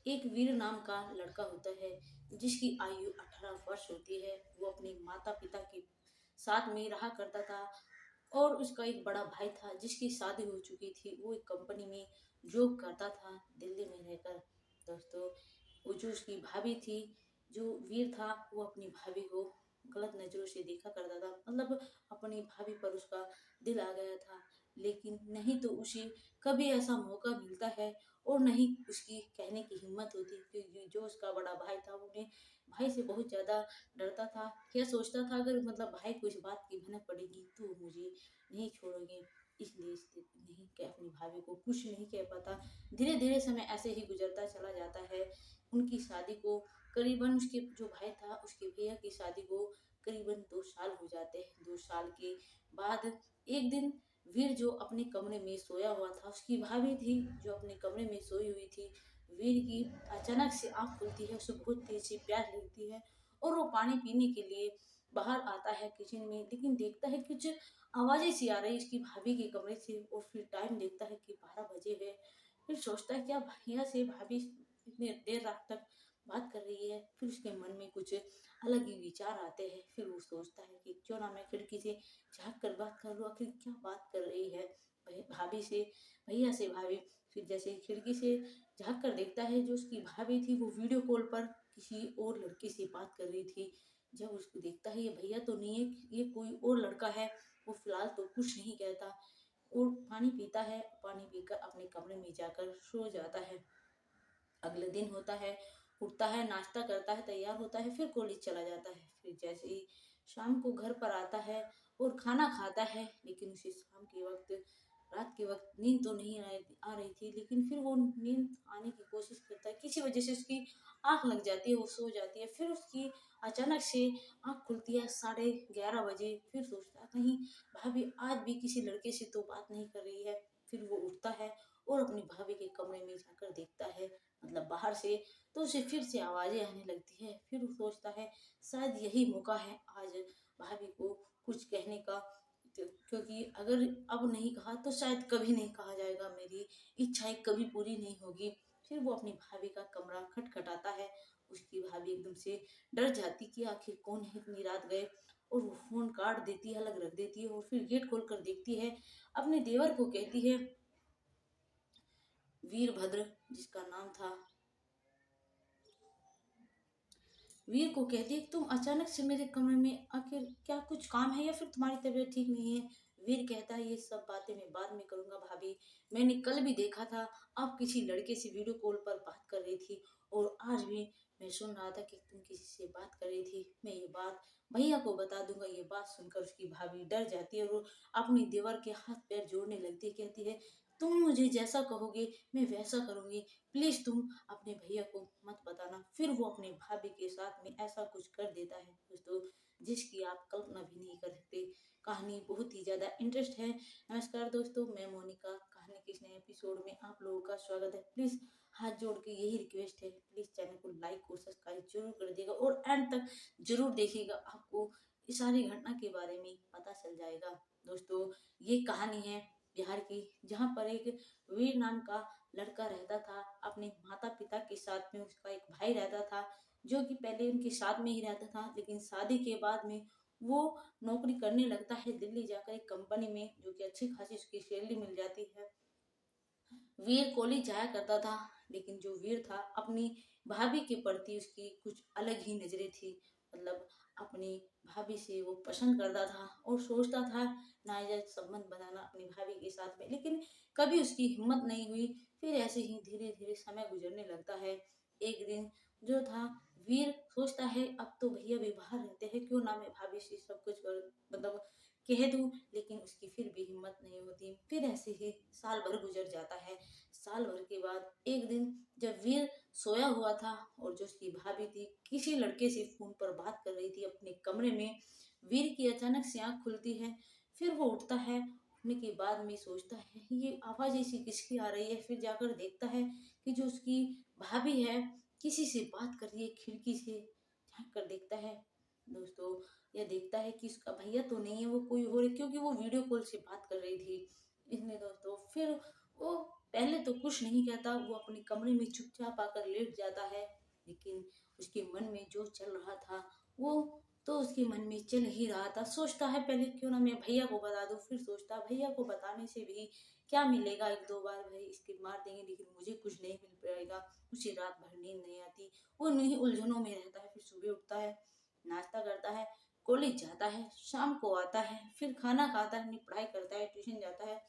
एक वीर नाम का लड़का होता है जिसकी आयु 18 वर्ष होती है। वो अपने माता पिता के साथ में रहा करता था और उसका एक बड़ा भाई था जिसकी शादी हो चुकी थी। वो एक कंपनी में जॉब करता था दिल्ली में रहकर। दोस्तों, वो जो उसकी भाभी थी, जो वीर था, वो अपनी भाभी को गलत नज़रों से देखा करता था। मतलब अपनी भाभी पर उसका दिल आ गया था। लेकिन नहीं तो उसे कभी ऐसा मौका मिलता है और नहीं उसकी कहने की हिम्मत होती, क्योंकि जो उसका बड़ा भाई था वो अपने भाई से बहुत ज़्यादा डरता था। क्या सोचता था, अगर मतलब भाई को इस बात की भनक पड़ेगी तो मुझे नहीं छोड़ोगे, इसलिए नहीं कह अपनी भाभी को कुछ नहीं कह पाता। धीरे धीरे समय ऐसे ही गुजरता चला जाता है। उनकी शादी को करीबन, उसके जो भाई था उसके भैया की शादी को करीबन 2 साल हो जाते हैं। 2 साल के बाद एक दिन वीर जो अपने कमरे में सोया हुआ था, उसकी भाभी थी जो अपने कमरे में सोई हुई थी। वीर की अचानक से आँख खुलती है, उसे बहुत तेज से प्यास लगती है और वो पानी पीने के लिए बाहर आता है किचन में। लेकिन देखता है कुछ आवाज़ें सी आ रही उसकी भाभी के कमरे से और फिर टाइम देखता है कि 12 बजे है। फिर सोचता है क्या भैया से भाभी इतने देर रात तक बात कर रही है। फिर उसके मन में कुछ अलग ही विचार आते हैं। फिर वो सोचता है कि क्यों ना मैं खिड़की से झाँक कर बात कर लूँ, आखिर क्या बात कर रही है भाभी से, भैया से भाभी। फिर जैसे ही खिड़की से झाँक कर देखता है, जो उसकी भाभी थी वो वीडियो कॉल पर किसी और लड़के से बात कर रही थी। जब उसको देखता है ये भैया तो नहीं है, ये कोई और लड़का है। वो फिलहाल तो कुछ नहीं कहता और पानी पीता है। पानी पीकर अपने कमरे में जाकर सो जाता है। अगले दिन होता है, उठता है, नाश्ता करता है, तैयार होता है, फिर कॉलेज चला जाता है। फिर जैसे ही शाम को घर पर आता है और खाना खाता है, लेकिन उसे शाम के वक्त, रात के वक्त नींद तो नहीं आ रही थी। लेकिन फिर वो नींद आने की कोशिश करता है, किसी वजह से उसकी आँख लग जाती है, वो सो जाती है। फिर उसकी अचानक से आँख खुलती है 11:30 बजे। फिर सोचता है कहीं भाभी आज भी किसी लड़के से तो बात नहीं कर रही है। फिर वो उठता है और अपनी भाभी के कमरे में जाकर देखता है, मतलब बाहर से, तो उसे फिर से आवाज़ें आने लगती है। फिर वो सोचता है शायद यही मौका है आज भाभी को कुछ कहने का, क्योंकि अगर अब नहीं कहा तो शायद कभी नहीं कहा जाएगा, मेरी इच्छाएं कभी पूरी नहीं होगी। फिर वो अपनी भाभी का कमरा खटखटाता है। उसकी भाभी एकदम से डर जाती कि आखिर कौन है, इतनी रात गए, और वो फोन काट देती है, अलग रख देती है और फिर गेट खोल कर देखती है। अपने देवर को कहती है, वीरभद्र जिसका नाम था, वीर को कहती है कि तुम अचानक से मेरे कमरे में, आखिर क्या कुछ काम है या फिर तुम्हारी तबीयत ठीक नहीं है। वीर कहता है ये सब बातें मैं बाद में करूंगा भाभी, मैंने कल भी देखा था आप किसी लड़के से वीडियो कॉल पर बात कर रही थी और आज भी मैं सुन रहा था कि तुम किसी से बात कर रही थी। मैं ये बात भैया को बता दूंगा। ये बात सुनकर उसकी भाभी डर जाती है और अपनी देवर के हाथ पैर जोड़ने लगती है। कहती है तुम मुझे जैसा कहोगे मैं वैसा करूंगी, प्लीज तुम अपने भैया को मत बताना। फिर वो अपने भाभी के साथ में ऐसा कुछ कर देता है दोस्तों, जिसकी आप कल्पना भी नहीं कर सकते। कहानी बहुत ही ज़्यादा इंटरेस्ट है। नमस्कार दोस्तों, मैं मोनिका, कहानी के इस नए एपिसोड में आप लोगों का स्वागत है। प्लीज़ हाथ जोड़ के यही रिक्वेस्ट है, प्लीज़ चैनल को लाइक और सब्सक्राइब जरूर कर देगा और एंड तक जरूर देखिएगा, आपको इस सारी घटना के बारे में पता चल जाएगा। दोस्तों, ये कहानी है बिहार की, जहाँ पर एक वीर नाम का लड़का रहता था अपने माता पिता के साथ में। उसका एक भाई रहता था जो कि पहले उनके साथ में ही रहता था, लेकिन शादी के बाद में वो नौकरी करने लगता है दिल्ली जाकर एक कंपनी में, जो कि अच्छी खासी उसकी सैलरी मिल जाती है। वीर कॉलेज जाया करता था, लेकिन जो वीर था अपनी भाभी के प्रति उसकी कुछ अलग ही नजरें थी। मतलब अपनी भाभी से वो पसंद करता था और सोचता था नाजायज संबंध बनाना अपनी भाभी के साथ में, लेकिन कभी उसकी हिम्मत नहीं हुई। फिर ऐसे ही धीरे धीरे समय गुजरने लगता है। एक दिन जो था, वीर सोचता है अब तो भैया भी बाहर रहते हैं, क्यों ना मैं भाभी से सब कुछ मतलब कह दूं, लेकिन उसकी फिर भी हिम्मत नहीं होती। फिर ऐसे ही साल भर गुजर जाता है। साल भर के बाद एक दिन जब वीर सोया हुआ था और जो उसकी भाभी थी किसी लड़के से फोन पर बात कर रही थी अपने कमरे में, वीर की अचानक से आंख खुलती है। फिर वो उठता है। उठने के बाद में सोचता है ये आवाज ऐसी किसकी आ रही है। फिर जाकर देखता है कि जो उसकी भाभी है किसी से बात कर रही है खिड़की से। झांक कर देखता है दोस्तों, यह देखता है कि उसका भैया तो नहीं है, वो कोई और है, क्योंकि वो वीडियो कॉल से बात कर रही थी। इसलिए दोस्तों फिर वो पहले तो कुछ नहीं कहता, वो अपने कमरे में चुपचाप आकर लेट जाता है। लेकिन उसके मन में जो चल रहा था वो तो उसके मन में चल ही रहा था। सोचता है पहले क्यों ना मैं भैया को बता दूं, फिर सोचता भैया को बताने से भी क्या मिलेगा, एक दो बार भाई इसके मार देंगे लेकिन मुझे कुछ नहीं मिल पाएगा। उसे रात भर नींद नहीं आती, वो नहीं उलझनों में रहता है। फिर सुबह उठता है, नाश्ता करता है, कॉलेज जाता है, शाम को आता है, फिर खाना खाता है, अपनी पढ़ाई करता है, ट्यूशन जाता है।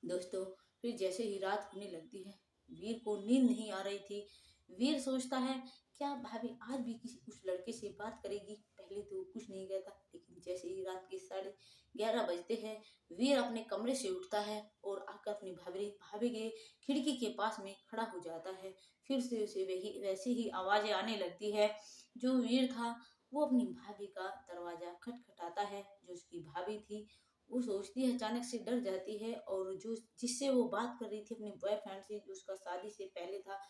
दोस्तों, फिर जैसे ही रात होने लगती है, वीर को नींद नहीं आ रही थी। वीर सोचता है क्या भाभी आज भी किसी उस लड़के से बात करेगी। पहले तो वो कुछ नहीं कहता, लेकिन जैसे ही रात के 11:30 बजते हैं, वीर अपने कमरे से उठता है और आकर अपनी भाभी भाभी के खिड़की के पास में खड़ा हो जाता है। फिर से उसे वही वैसे ही आवाजें आने लगती है। जो वीर था वो अपनी भाभी का दरवाजा खटखटाता है। जो उसकी भाभी थी वो सोचती है, अचानक से डर जाती है, और जो जिससे वो बात कर रही थी अपने बॉयफ्रेंड से, जो उसका शादी से पहले था,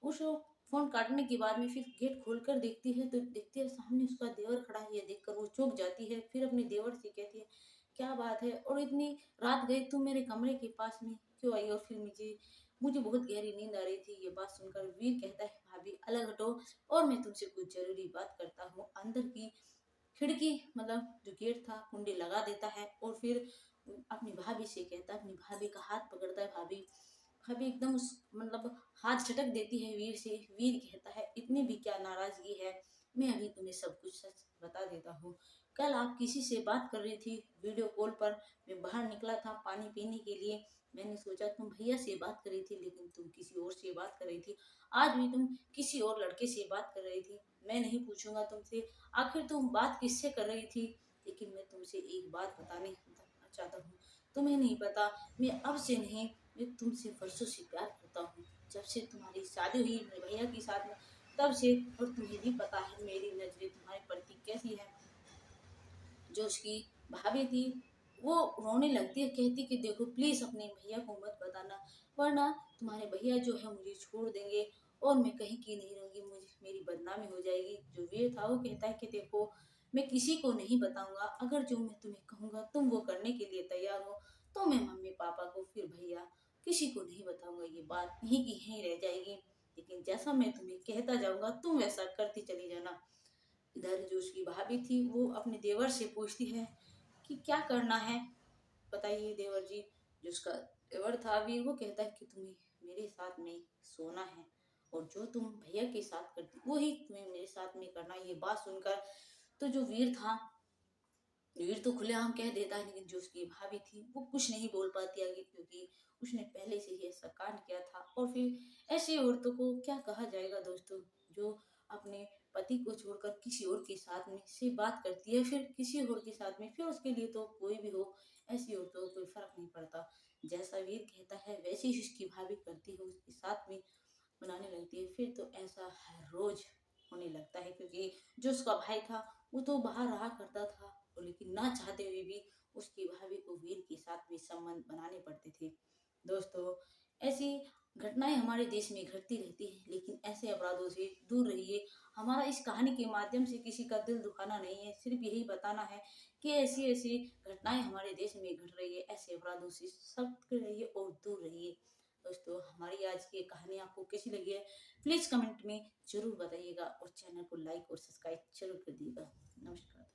उस फोन काटने के बाद में फिर गेट खोलकर देखती है तो देखती है सामने उसका देवर खड़ा है। ये देखकर वो चौंक जाती है। फिर अपने देवर से कहती है क्या बात है और इतनी रात गई तुम मेरे कमरे के पास में क्यों आई। और फिर मुझे मुझे बहुत गहरी नींद आ रही थी। ये बात सुनकर वीर कहता है भाभी अलग हटो और मैं तुमसे कुछ जरूरी बात करता हूँ। अंदर की खिड़की मतलब जो गेट था कुंडी लगा देता है और फिर अपनी भाभी से कहता है, अपनी भाभी का हाथ पकड़ता है। भाभी भाभी एकदम मतलब हाथ झटक देती है वीर से। वीर कहता है इतनी भी क्या नाराजगी है, मैं अभी तुम्हें सब कुछ सच बता देता हूँ। कल आप किसी से बात कर रही थी वीडियो कॉल पर, मैं बाहर निकला था पानी पीने के लिए। मैंने सोचा तुम भैया से बात कर रही थी लेकिन तुम किसी और से बात कर रही थी। आज भी तुम किसी और लड़के से बात कर रही थी। मैं नहीं पूछूंगा तुमसे आखिर तुम बात किससे कर रही थी, लेकिन मैं तुमसे एक बात बताने चाहता हूँ। तुम्हें नहीं पता, मैं अब से नहीं, मैं तुमसे वर्षों से प्यार करता हूँ। जब से तुम्हारी शादी हुई मेरे भैया के साथ में, तब से। और तुम्हें भी पता है मेरी नजरें तुम्हारे प्रति कैसी है। जो उसकी भाभी थी वो रोने लगती है, कहती कि देखो प्लीज अपने भैया को मत बताना, वरना तुम्हारे भैया जो है मुझे छोड़ देंगे और मैं कहीं की नहीं रहूंगी, मुझे मेरी बदनामी हो जाएगी। जो वीर था वो कहता है कि देखो मैं किसी को नहीं बताऊंगा, अगर जो मैं तुम्हें कहूंगा तुम वो करने के लिए तैयार हो तो मैं मम्मी पापा को फिर भैया किसी को नहीं बताऊंगा। ये बात यहीं की यहीं रह जाएगी, लेकिन जैसा मैं तुम्हें कहता जाऊंगा तुम वैसा करती चली जाना। इधर जो उसकी भाभी थी वो अपने देवर से पूछती है कि क्या करना है बताइए देवर जी। जो उसका देवर था वीर वो कहता है कि तुम्हें मेरे साथ में सोना है और जो तुम भैया के साथ करती वही तुम्हें मेरे साथ में करना है। ये बात सुनकर तो जो वीर था, वीर तो खुलेआम कह देता है, लेकिन जो उसकी भाभी थी वो कुछ नहीं बोल पाती आगे, क्योंकि उसने पहले से ही ऐसा कांड किया था। और फिर ऐसी औरतों को क्या कहा जाएगा दोस्तों, जो अपने पति को छोड़कर किसी और के साथ में से बात करती है, फिर किसी और के साथ में, फिर उसके लिए तो कोई भी हो, ऐसी औरतों को कोई फर्क नहीं पड़ता। जैसा वीर कहता है वैसे ही उसकी भाभी करती है, उसके साथ में बनाने लगती है। फिर तो ऐसा हर रोज होने लगता है, क्योंकि जो उसका भाई था वो तो बाहर रहा करता था, और लेकिन ना चाहते हुए भी उसकी भाभी को वीर के साथ में संबंध बनाने पड़ते थे। दोस्तों, ऐसी घटनाएं हमारे देश में घटती रहती है, लेकिन ऐसे अपराधों से दूर रहिए। हमारा इस कहानी के माध्यम से किसी का दिल दुखाना नहीं है, सिर्फ यही बताना है कि ऐसी ऐसी घटनाएं हमारे देश में घट रही है। ऐसे अपराधों से सतर्क रहिए और दूर रहिए। दोस्तों, हमारी आज की कहानी आपको कैसी लगी है प्लीज कमेंट में जरूर बताइएगा, और चैनल को लाइक और सब्सक्राइब जरूर कर दिएगा। नमस्कार।